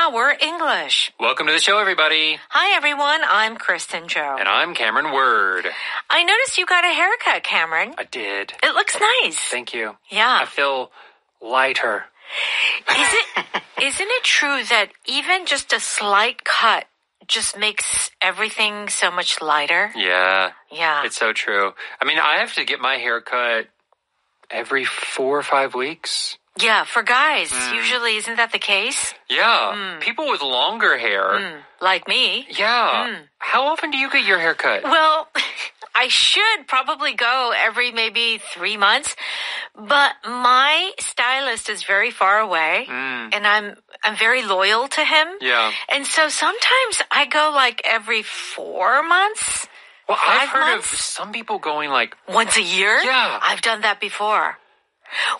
Power English. Welcome to the show, everybody. Hi, everyone. I'm Kristen Joe. And I'm Cameron Word. I noticed you got a haircut, Cameron. I did. It looks nice. Thank you. Yeah. I feel lighter. Isn't it true that even just a slight cut just makes everything so much lighter? Yeah. Yeah. It's so true. I mean, I have to get my hair cut every 4 or 5 weeks. Yeah, for guys, usually, isn't that the case? Yeah. People with longer hair. Like me. Yeah. How often do you get your hair cut? Well, I should probably go every maybe 3 months, but my stylist is very far away, and I'm very loyal to him. Yeah. And so sometimes I go like every 4 months. Well, I've 5 heard months? of some people going like Once a year? Yeah. I've done that before.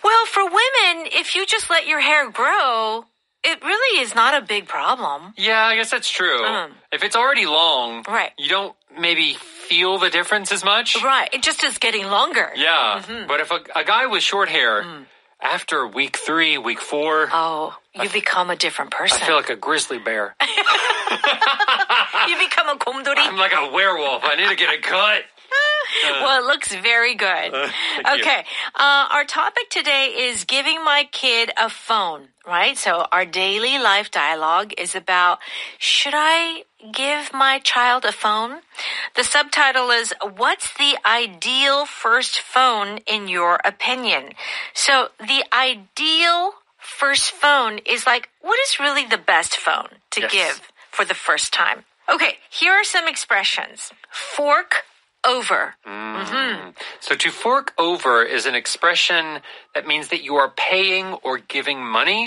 Well, for women, if you just let your hair grow, it really is not a big problem. Yeah, I guess that's true. If it's already long, Right. you don't maybe feel the difference as much. Right. It just is getting longer. Yeah. But if a guy with short hair, after week 3, week 4, Oh, you become a different I person. feel like a grizzly bear. You become a 곰돌이. I'm like a werewolf. I need to get a cut. Well, it looks very good. Thank Okay. Our topic today is giving my kid a phone, right? So our daily life dialogue is about, should I give my child a phone? The subtitle is, what's the ideal first phone in your opinion? So the ideal first phone is like, what is really the best phone to Yes. give for the first time? Okay, here are some expressions. Fork over. So to fork over is an expression that means that you are paying or giving money.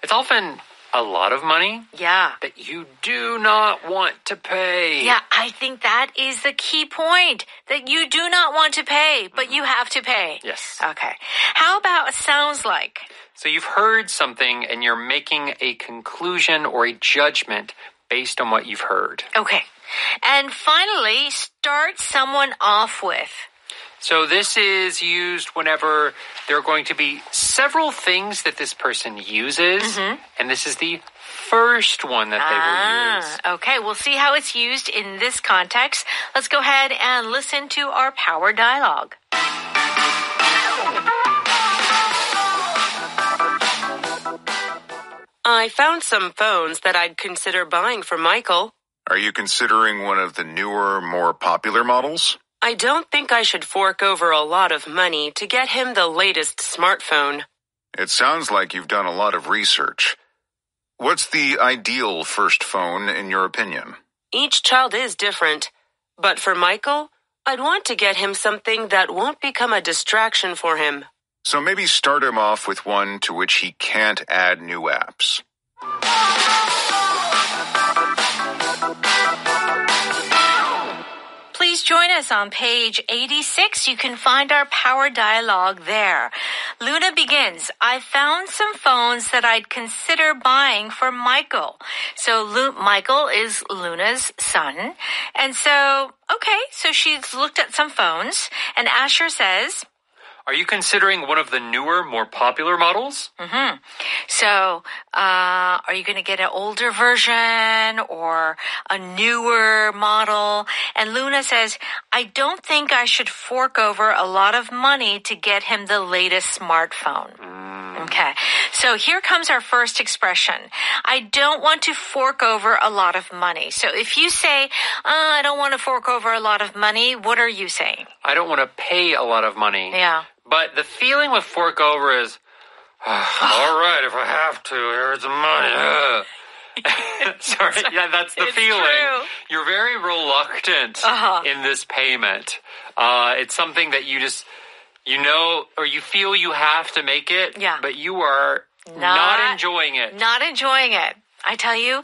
It's often a lot of money Yeah. that you do not want to pay. Yeah, I think that is the key point, that you do not want to pay, but you have to pay. Yes. Okay. How about sounds like? So you've heard something and you're making a conclusion or a judgment based on what you've heard. Okay. And finally, start someone off with. So this is used whenever there are going to be several things that this person uses, and this is the first one that they will use. Okay. We'll see how it's used in this context. Let's go ahead and listen to our power dialogue. I found some phones that I'd consider buying for Michael. Are you considering one of the newer, more popular models? I don't think I should fork over a lot of money to get him the latest smartphone. It sounds like you've done a lot of research. What's the ideal first phone in your opinion? Each child is different. But for Michael, I'd want to get him something that won't become a distraction for him. So maybe start him off with one to which he can't add new apps. Please join us on page 86. You can find our power dialogue there. Luna begins, I found some phones that I'd consider buying for Michael. So Michael is Luna's son. And so, okay, so she's looked at some phones. And Asher says, Are you considering one of the newer, more popular models? So, are you going to get an older version or a newer model? And Luna says, I don't think I should fork over a lot of money to get him the latest smartphone. Okay. So here comes our first expression. I don't want to fork over a lot of money. So if you say, I don't want to fork over a lot of money, what are you saying? I don't want to pay a lot of money. Yeah. But the feeling with fork over is, all right, if I have to, here's the money. Sorry, yeah, that's the It's feeling. true. You're very reluctant in this payment. It's something that you just, you know, or you feel you have to make it, Yeah. but you are not enjoying it. Not enjoying it. I tell you,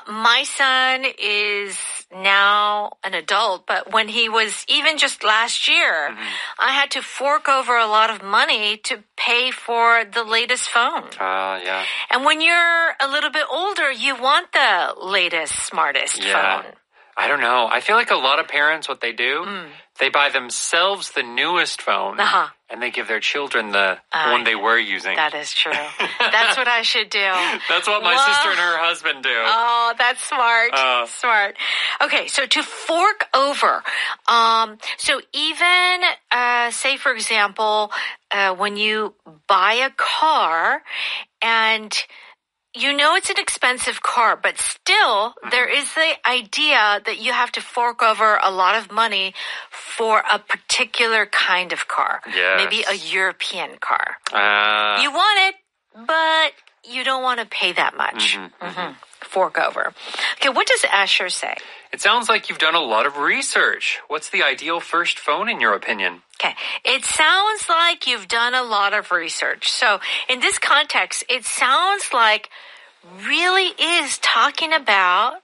my son is now an adult, but when he was even just last year, I had to fork over a lot of money to pay for the latest phone. Yeah. And when you're a little bit older, you want the latest, smartest Yeah. phone. I don't know. I feel like a lot of parents, what they do, they buy themselves the newest phone, And they give their children the one they were using. That is true. That's what I should do. That's what my sister and her husband do. Oh, that's smart. Smart. Okay, so to fork over. So even, say for example, when you buy a car and you know it's an expensive car, but still there is the idea that you have to fork over a lot of money for a particular kind of car. Yes. Maybe a European car. You want it, but you don't want to pay that much. Fork over. Okay, what does Asher say? It sounds like you've done a lot of research. What's the ideal first phone in your opinion? Okay. It sounds like you've done a lot of research. So in this context, it sounds like really is talking about,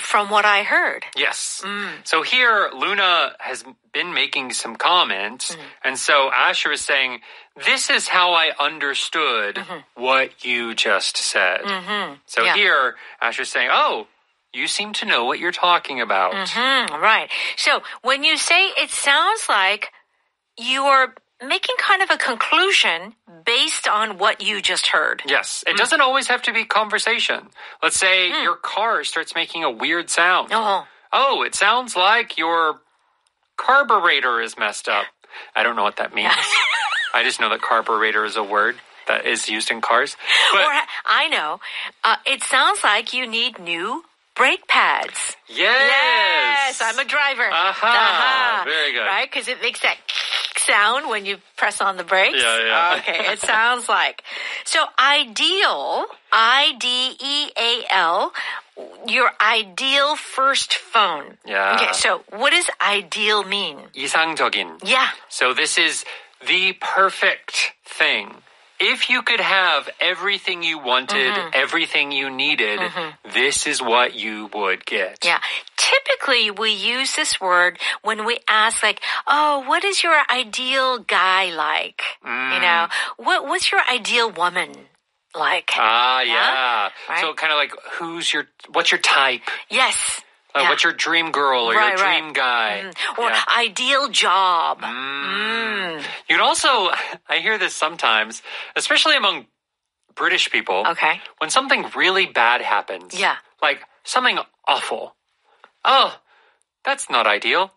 from what I heard. Yes. So here, Luna has been making some comments. And so Asher is saying, this is how I understood what you just said. So here, Asher's saying, you seem to know what you're talking about. Right. So when you say it sounds like you are making kind of a conclusion based on what you just heard. Yes. It doesn't always have to be conversation. Let's say your car starts making a weird sound. Oh, it sounds like your carburetor is messed up. I don't know what that means. I just know that carburetor is a word that is used in cars. But, or I know. It sounds like you need new brake pads. Yes. I'm a driver. Very good. Right? Because it makes that sound when you press on the brakes. Yeah. Okay, it sounds like. So ideal, I-D-E-A-L, your ideal first phone. Yeah. Okay, so what does ideal mean? 이상적인. Yeah. So this is the perfect thing. If you could have everything you wanted, everything you needed, this is what you would get. Yeah. Typically, we use this word when we ask like, what is your ideal guy like? You know, what's your ideal woman like? Yeah. Right? So kind of like, what's your type? Yes. What's your dream girl or your dream guy? Or ideal job. You can also, I hear this sometimes, especially among British people. Okay. When something really bad happens. Yeah. Like something awful. Oh, that's not ideal.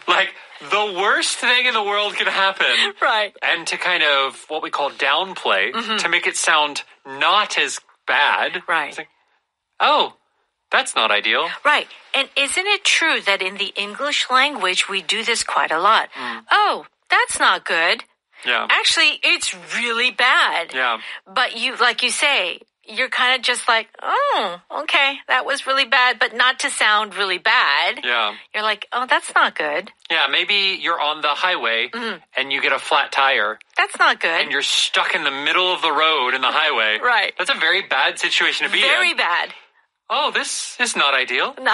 Like the worst thing in the world can happen. Right. And to kind of what we call downplay, to make it sound not as bad. Right. It's like, that's not ideal. Right. And isn't it true that in the English language, we do this quite a lot? Oh, that's not good. Yeah. Actually, it's really bad. Yeah. But you, like you say, you're kind of just like, okay, that was really bad, but not to sound really bad. Yeah. You're like, that's not good. Yeah, maybe you're on the highway and you get a flat tire. That's not good. And you're stuck in the middle of the road in the highway. Right. That's a very bad situation to be in. Very bad. Oh, this is not ideal. No.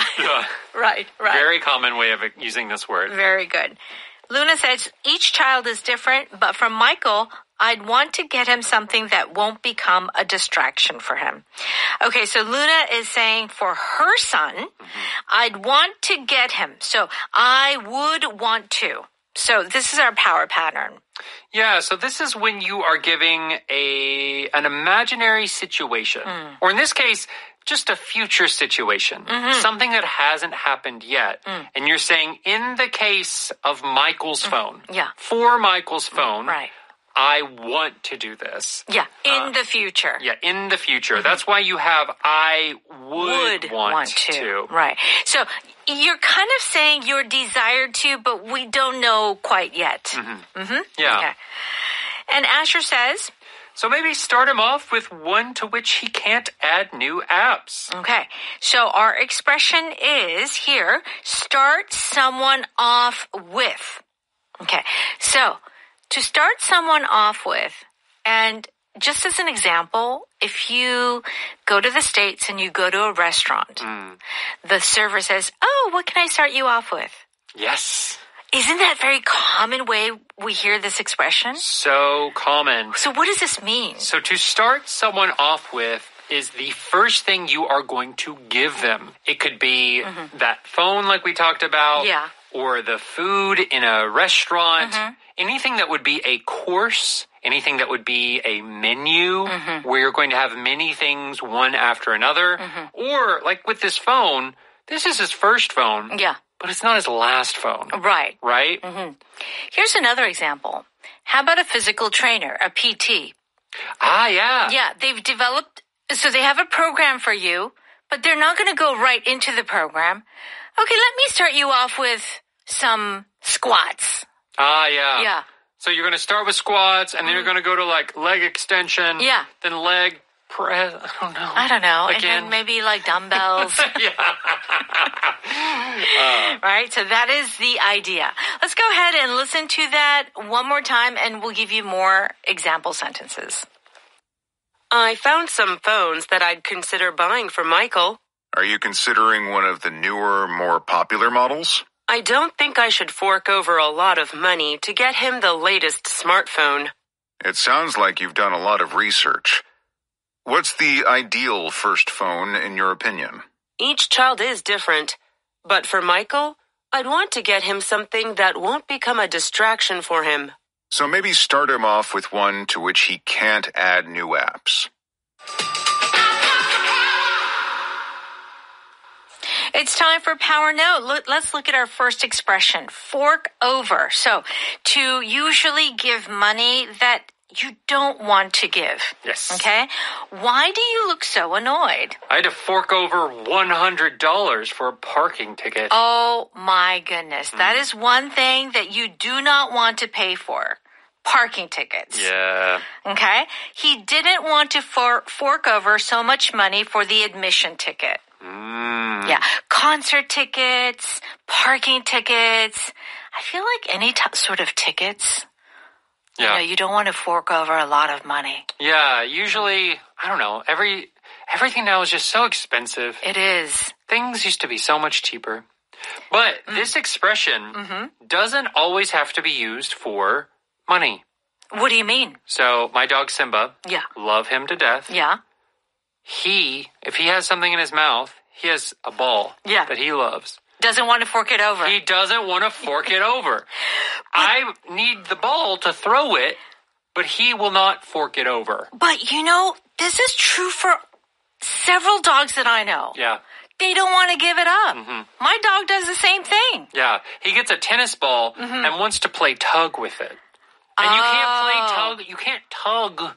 Right. Very common way of using this word. Very good. Luna says, each child is different, but from Michael, I'd want to get him something that won't become a distraction for him. Okay, so Luna is saying for her son, I'd want to get him. So I would want to. So this is our power pattern. Yeah, so this is when you are giving an imaginary situation. Or in this case, just a future situation. Something that hasn't happened yet. And you're saying, in the case of Michael's phone, for Michael's phone, I want to do this. Yeah, in the future. Yeah, in the future. That's why you have I would want to. Right. So you're kind of saying you're desired to, but we don't know quite yet. Yeah. Okay. And Asher says, so maybe start him off with one to which he can't add new apps. Okay. So our expression is here, start someone off with. Okay. So to start someone off with, and just as an example, if you go to the States and you go to a restaurant, the server says, what can I start you off with? Yes. Isn't that a very common way we hear this expression? So common. So what does this mean? So to start someone off with is the first thing you are going to give them. It could be that phone like we talked about, or the food in a restaurant, anything that would be a course, anything that would be a menu where you're going to have many things one after another. Or like with this phone, this is his first phone. Yeah. But it's not his last phone. Right. Right? Here's another example. How about a physical trainer, a PT? Ah, yeah. Yeah, they've developed, so they have a program for you, but they're not going to go right into the program. Okay, let me start you off with some squats. Ah, yeah. Yeah. So you're going to start with squats, and then you're going to go to like leg extension. Yeah. Then leg press. I don't know. Again. And then maybe like dumbbells. Right? So that is the idea. Let's go ahead and listen to that one more time, and we'll give you more example sentences. I found some phones that I'd consider buying for Michael. Are you considering one of the newer, more popular models? I don't think I should fork over a lot of money to get him the latest smartphone. It sounds like you've done a lot of research. What's the ideal first phone in your opinion? Each child is different, but for Michael, I'd want to get him something that won't become a distraction for him. So maybe start him off with one to which he can't add new apps. It's time for Power Note. Let's look at our first expression, fork over. So, to usually give money that you don't want to give. Yes. Okay? Why do you look so annoyed? I had to fork over $100 for a parking ticket. Oh my goodness. That is one thing that you do not want to pay for. Parking tickets. Yeah. Okay? He didn't want to fork over so much money for the admission ticket. Yeah. Concert tickets, parking tickets. I feel like any sort of tickets. Yeah. You don't want to fork over a lot of money. Yeah, usually, I don't know, everything now is just so expensive. It is. Things used to be so much cheaper. But this expression doesn't always have to be used for money. What do you mean? So, my dog Simba, love him to death. Yeah. If he has something in his mouth, he has a ball that he loves. Doesn't want to fork it over. He doesn't want to fork it over. I need the ball to throw it, but he will not fork it over. But this is true for several dogs that I know. Yeah. They don't want to give it up. My dog does the same thing. Yeah. He gets a tennis ball and wants to play tug with it. And you can't play tug. You can't tug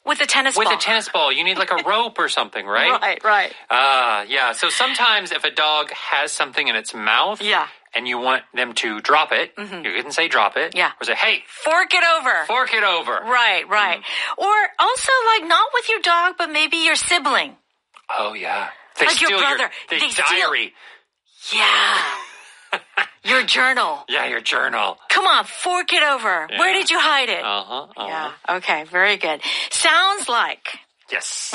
with a tennis ball. With a tennis ball. You need like a rope or something, right? Right. Yeah. So sometimes if a dog has something in its mouth and you want them to drop it, you can say drop it. Yeah. Or say, hey. Fork it over. Fork it over. Right. Or also like not with your dog, but maybe your sibling. Oh, yeah. They like steal your brother. Your diary. Yeah. Your journal. Yeah, your journal. Come on, fork it over. Yeah. Where did you hide it? Yeah. Okay, very good. Sounds like. Yes.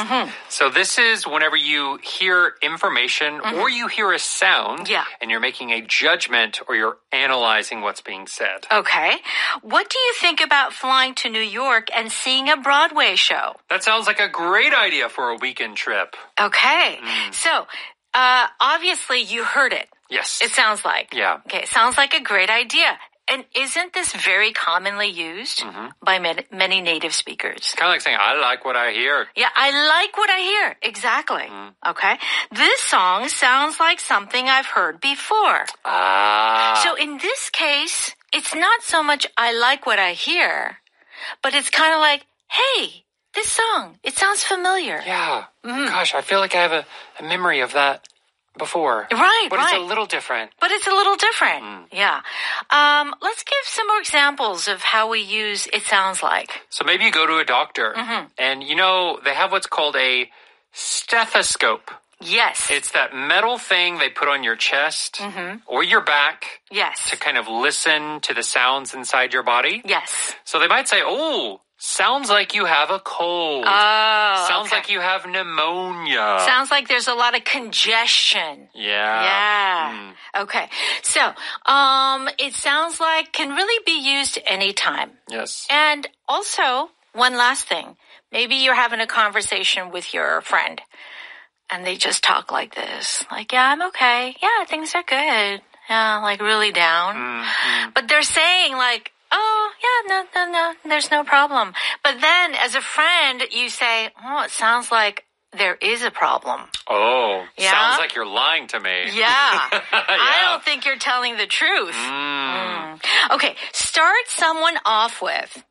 So this is whenever you hear information or you hear a sound and you're making a judgment or you're analyzing what's being said. Okay. What do you think about flying to New York and seeing a Broadway show? That sounds like a great idea for a weekend trip. Okay. So, obviously you heard it. Yes. It sounds like. Yeah. Okay, it sounds like a great idea. And isn't this very commonly used by many native speakers? Kind of like saying, I like what I hear. Yeah, I like what I hear. Exactly. Okay. This song sounds like something I've heard before. So in this case, it's not so much I like what I hear, but it's kind of like, hey, this song, it sounds familiar. Yeah. Gosh, I feel like I have a memory of that before. Right, but it's a little different. Yeah. Let's give some more examples of how we use it sounds like. So maybe you go to a doctor and they have what's called a stethoscope. Yes. It's that metal thing they put on your chest or your back. Yes. To kind of listen to the sounds inside your body. Yes. So they might say, oh, sounds like you have a cold. Oh, sounds like you have pneumonia. Sounds like there's a lot of congestion. Yeah. Okay. So, it sounds like can really be used anytime. Yes. And also, one last thing. Maybe you're having a conversation with your friend and they just talk like this. Like, yeah, I'm okay. Yeah, things are good. Yeah, like really down. Mm-hmm. But they're saying like, oh, yeah, no, there's no problem. But then as a friend, you say, oh, it sounds like there is a problem. Oh, Yeah? sounds like you're lying to me. Yeah. I don't think you're telling the truth. Okay, start someone off with.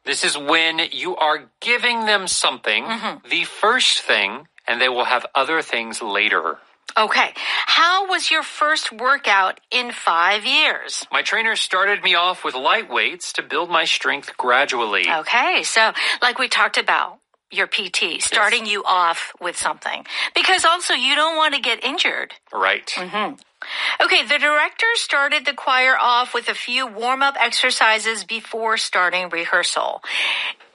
This is when you are giving them something, the first thing, and they will have other things later. Okay, how was your first workout in 5 years? My trainer started me off with light weights to build my strength gradually. Okay, so like we talked about, your PT, starting you off with something. Because also you don't want to get injured. Right. Okay, the director started the choir off with a few warm-up exercises before starting rehearsal.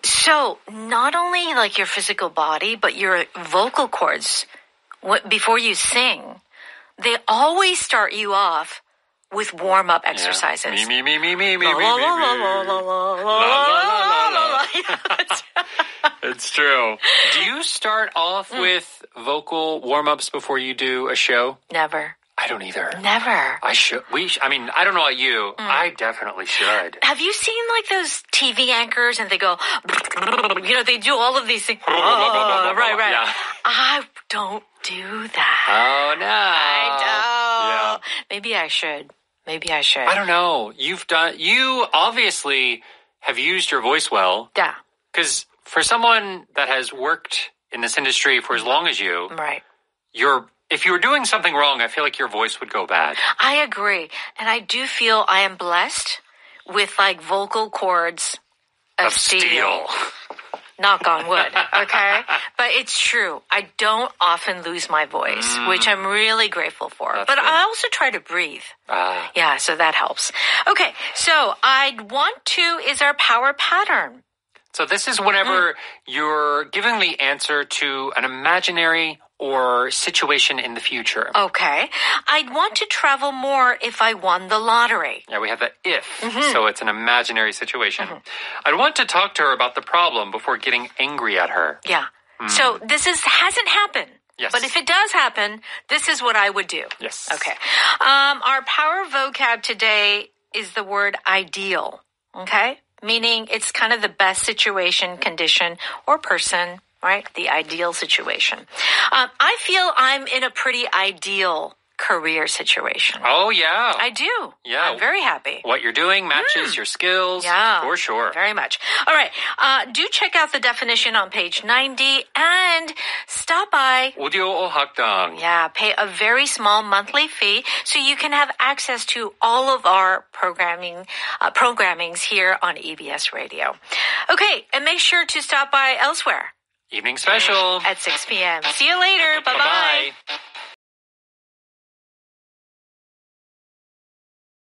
So not only like your physical body, but your vocal cords, before you sing, they always start you off with warm-up exercises. Me. It's true. Do you start off with vocal warm-ups before you do a show? Never. I don't either. Never. I should. I mean, I don't know about you. I definitely should. Have you seen like those TV anchors and they go, they do all of these things. Right. Yeah. I don't do that. Oh, no. I don't. Yeah. Maybe I should. I don't know. You obviously have used your voice well. Yeah. Because for someone that has worked in this industry for as long as you, Right. if you were doing something wrong, I feel like your voice would go bad. I agree. And I do feel I am blessed with like vocal cords of steel. Knock on wood, okay? But it's true. I don't often lose my voice, which I'm really grateful for. That's but good. I also try to breathe. Yeah, so that helps. Okay, so I'd want to is our power pattern. So this is whenever you're giving the answer to an imaginary or situation in the future. Okay. I'd want to travel more if I won the lottery. Yeah, we have the if, so it's an imaginary situation. I'd want to talk to her about the problem before getting angry at her. Yeah. So this hasn't happened. Yes. But if it does happen, this is what I would do. Yes. Okay. Our power vocab today is the word ideal. Okay? Meaning it's kind of the best situation, condition, or person, right? The ideal situation. I feel I'm in a pretty ideal career situation. Oh, yeah. I do. Yeah. I'm very happy. What you're doing matches your skills. Yeah. For sure. Very much. All right. Do check out the definition on page 90 and stop by. 오디오 학당. Yeah, pay a very small monthly fee so you can have access to all of our programmings here on EBS Radio. Okay, and make sure to stop by elsewhere Evening special. at 6 p.m. See you later. Bye-bye.